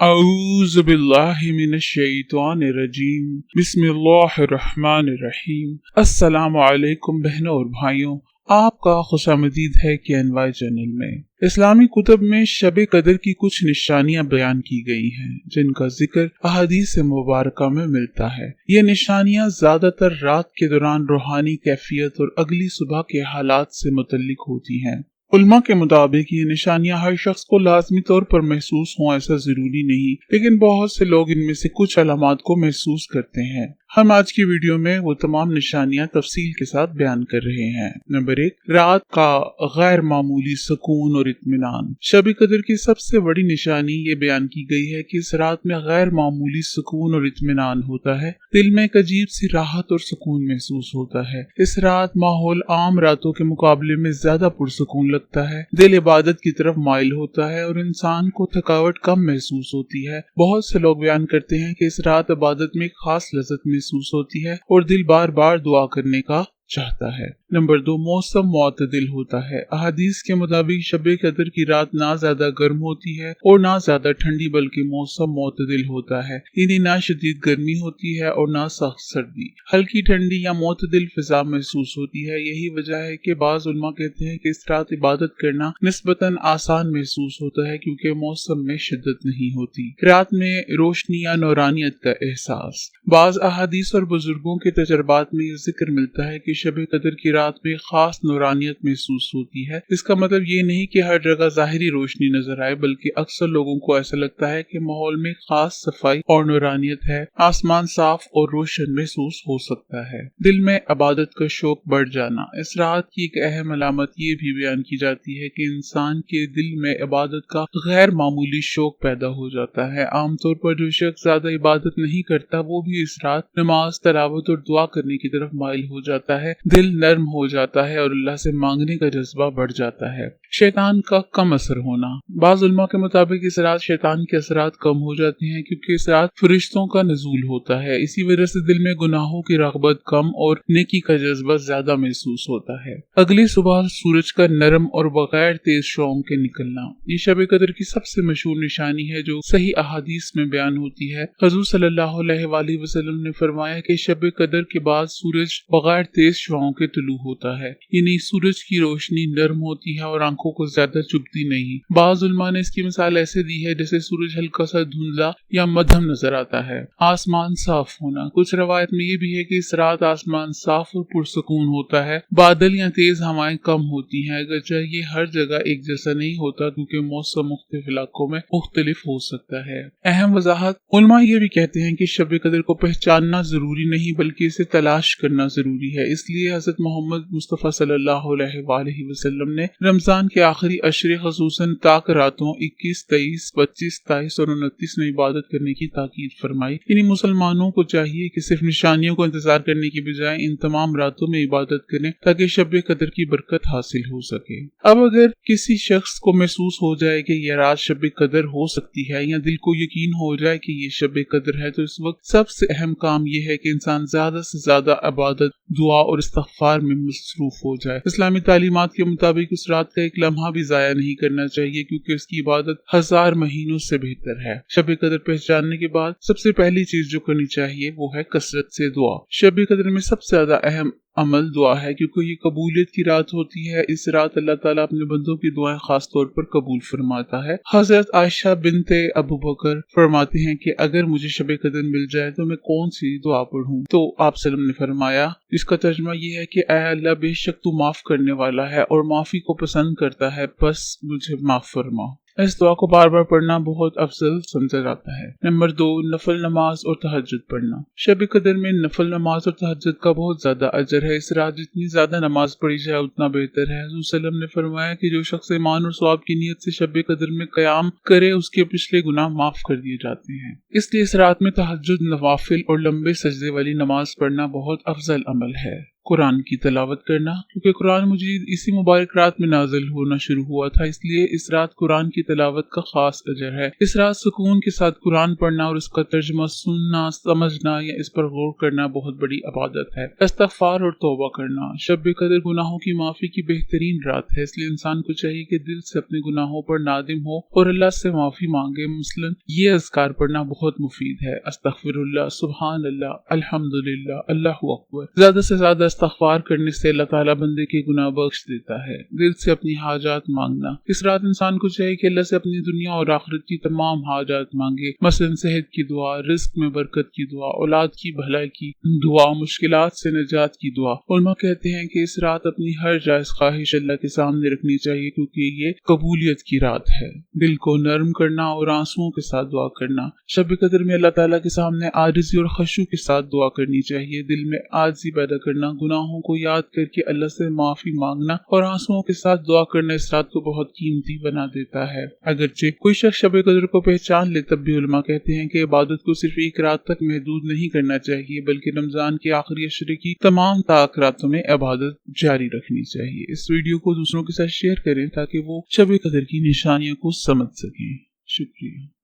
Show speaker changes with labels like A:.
A: अऊज़ु बिल्लाहि मिनश्शैतानिर्रजीम बिस्मिल्लाहिर्रहमानिर्रहीम। अस्सलामु अलैकुम बहनों और भाइयों, आपका खुशामदीद है KNY चैनल में। इस्लामी कुतुब में शब कदर की कुछ निशानियां बयान की गई हैं, जिनका जिक्र अहादीस मुबारका में मिलता है। ये निशानियां ज्यादातर रात के दौरान रूहानी कैफियत और अगली सुबह के हालात से मुतल्लिक होती हैं। उल्मा के मुताबिक ये निशानियां हर शख्स को लाजमी तौर पर महसूस हों ऐसा जरूरी नहीं, लेकिन बहुत से लोग इनमें से कुछ अलामात को महसूस करते हैं। हम आज की वीडियो में वो तमाम निशानियां तफसील के साथ बयान कर रहे हैं। नंबर 1, रात का गैर मामूली सुकून और इत्मीनान। शब कदर की सबसे बड़ी निशानी ये बयान की गई है कि इस रात में गैर मामूली सुकून और इत्मीनान होता है। दिल में एक अजीब सी राहत और सुकून महसूस होता है। इस रात माहौल आम रातों के मुकाबले में ज्यादा पुरसुकून लगता है। दिल इबादत की तरफ माइल होता है और इंसान को थकावट कम महसूस होती है। बहुत से लोग बयान करते हैं कि इस रात इबादत में खास लज़्ज़त महसूस होती है और दिल बार बार दुआ करने का चाहता है। नंबर 2, मौसम मुअतदिल होता है। अहादीस के मुताबिक शब कदर की रात ना ज्यादा गर्म होती है और ना ज्यादा ठंडी, बल्कि मौसम मुअतदिल होता है। यानी ना शदीद गर्मी होती है और ना सख्त सर्दी। हल्की ठंडी या मुअतदिल फिजा महसूस होती है। यही वजह है कि बाज़ उलमा कहते हैं कि इस रात इबादत करना निस्बतन आसान महसूस होता है, क्योंकि मौसम में शिद्दत नहीं होती। रात में रोशनी या नौरानियत का एहसास। बाज़ अहादीस और बुजुर्गों के तजर्बात में ये जिक्र मिलता है कि शब कदर की रात में खास नूरानियत महसूस होती है। इसका मतलब ये नहीं कि हर जगह जाहिरी रोशनी नजर आए, बल्कि अक्सर लोगों को ऐसा लगता है कि माहौल में खास सफाई और नूरानियत है। आसमान साफ और रोशन महसूस हो सकता है। दिल में इबादत का शौक बढ़ जाना। इस रात की एक अहम अलामत ये भी बयान की जाती है कि इंसान के दिल में इबादत का गैर मामूली शौक पैदा हो जाता है। आमतौर पर जो शख्स ज्यादा इबादत नहीं करता, वो भी इस रात नमाज, तलावत और दुआ करने की तरफ माइल हो जाता है। दिल नर्म हो जाता है और अल्लाह से मांगने का जज्बा बढ़ जाता है। शैतान का कम असर होना। बाज़ उलमा के मुताबिक इस रात शैतान के असरात कम हो जाते हैं, क्योंकि इस रात फरिश्तों का नज़ूल होता है। इसी वजह से दिल में गुनाहों की रग़बत कम और नेकी का जज्बा ज्यादा महसूस होता है। अगली सुबह सूरज का नरम और बगैर तेज शौक के निकलना। ये शब कदर की सबसे मशहूर निशानी है, जो सही अहादीस में बयान होती है। हुज़ूर सल्लल्लाहु अलैहि वसल्लम ने फरमाया कि शब कदर के बाद सूरज बगैर तेज शुआओं के तुलू होता है। यानी सूरज की रोशनी नरम होती है और आंखों को ज्यादा चुभती नहीं। बाज़ उलमा ने इसकी मिसाल ऐसे दी है जैसे सूरज हल्का सा धुंधला या मध्यम नजर आता है। आसमान साफ होना। कुछ रवायत में ये भी है कि इस रात आसमान साफ और पुरसुकून होता है। बादल या तेज हवाएं कम होती हैं, अगरचे ये हर जगह एक जैसा नहीं होता, क्योंकि मौसम मुख्तलिफ इलाकों में मुख्तलिफ हो सकता है। अहम वजाहत। उलमा ये भी कहते हैं कि शब कदर को पहचानना जरूरी नहीं, बल्कि इसे तलाश करना जरूरी है। इसलिए हज़रत मोहम्मद मुस्तफ़ा सल्लल्लाहु अलैहि वसल्लम ने रमजान के आखिरी अशरे, ख़ुसूसन ताक रातों 21, 23, 25, 27 और 29 में इबादत करने की ताकीद फरमाई। इन मुसलमानों को चाहिए कि सिर्फ निशानियों को इंतजार करने की बजाय इन तमाम रातों में इबादत करें, ताकि शब कदर की बरकत हासिल हो सके। अब अगर किसी शख्स को महसूस हो जाए कि यह रात शब कदर हो सकती है, या दिल को यकीन हो जाए कि ये शब कदर है, तो इस वक्त सबसे अहम काम यह है कि इंसान ज्यादा से ज्यादा इबादत, दुआ और इस्तिग़फ़ार में मसरूफ हो जाए। इस्लामी तालीमात के मुताबिक उस रात का एक लम्हा भी जाया नहीं करना चाहिए, क्योंकि उसकी इबादत 1000 महीनों से बेहतर है। शब कदर पहचानने के बाद सबसे पहली चीज जो करनी चाहिए वो है कसरत से दुआ। शब कदर में सबसे ज्यादा अहम अमल दुआ है, क्योंकि ये कबूलियत की रात होती है। इस रात अल्लाह ताला अपने बंदों की दुआएं खास तौर पर कबूल फरमाता है। हजरत आयशा बिनते अबू बकर फरमाते हैं कि अगर मुझे शब कदर मिल जाए तो मैं कौन सी दुआ पढ़ूं? तो आप सल्लम ने फरमाया, इसका तर्जुमा ये है कि ऐ अल्लाह, बेशक तू माफ करने वाला है और माफी को पसंद करता है, बस मुझे माफ फरमा। इस दुआ को बार बार पढ़ना बहुत अफजल समझा जाता है। नंबर 2, नफल नमाज और तहज्जुद पढ़ना। शब कदर में नफल नमाज और तहज्जुद का बहुत ज्यादा अजर है। इस रात जितनी ज्यादा नमाज पढ़ी जाए उतना बेहतर है। हुज़ूर सल्लल्लाहु अलैहि वसल्लम ने फरमाया कि जो शख्स ईमान और सवाब की नीयत से शब कदर में क़याम करे, उसके पिछले गुनाह माफ कर दिए जाते हैं। इसलिए इस रात में तहज्जुद, नवाफिल और लंबे सजदे वाली नमाज पढ़ना बहुत अफजल अमल है। कुरान की तिलावत करना, क्योंकि कुरान मजीद इसी मुबारक रात में नाजिल होना शुरू हुआ था, इसलिए इस रात कुरान की तिलावत का खास अजर है। इस रात सुकून के साथ कुरान पढ़ना और उसका तर्जुमा सुनना, समझना या इस पर गौर करना बहुत बड़ी इबादत है। इस्तग़फ़ार और तौबा करना। शब कदर गुनाहों की माफी की बेहतरीन रात है, इसलिए इंसान को चाहिए कि दिल से अपने गुनाहों पर नादिम हो और अल्लाह से माफी मांगे। मसलन ये अज़कार पढ़ना बहुत मुफीद है। अस्तग़फ़िरुल्लाह, सुब्हान अल्लाह, अल्हम्दुलिल्लाह, अल्लाहु अकबर। ज्यादा से ज्यादा इस्तग़फ़ार करने से अल्लाह ताला बंदे के गुनाह बख्श देता है। दिल से अपनी हाजात मांगना। इस रात इंसान को चाहिए कि अल्लाह से अपनी दुनिया और आखिरत की तमाम हाजात मांगे, मसलन सेहत की दुआ, रिस्क में बरकत की दुआ, औलाद की भलाई की दुआ, मुश्किलात से निजात की दुआ। उलमा कहते हैं कि इस रात अपनी हर जायज ख्वाहिश अल्लाह के सामने रखनी चाहिए, क्योंकि ये कबूलियत की रात है। दिल को नर्म करना और आंसुओं के साथ दुआ करना। शब कदर में अल्लाह ताला के सामने आजिज़ी और खशू के साथ दुआ करनी चाहिए। दिल में आजिज़ी पैदा करना, गुनाहों को याद करके अल्लाह से माफी मांगना और आंसुओं के साथ दुआ करना इस रात को बहुत कीमती बना देता है। अगरचे कोई शख्स शब कदर को पहचान ले, तब भी उलमा कहते हैं कि इबादत को सिर्फ एक रात तक महदूद नहीं करना चाहिए, बल्कि रमजान के आखिरी अशरे की तमाम ताक रातों में इबादत जारी रखनी चाहिए। इस वीडियो को दूसरों के साथ शेयर करें ताकि वो शब कदर की निशानियों को समझ सकें। शुक्रिया।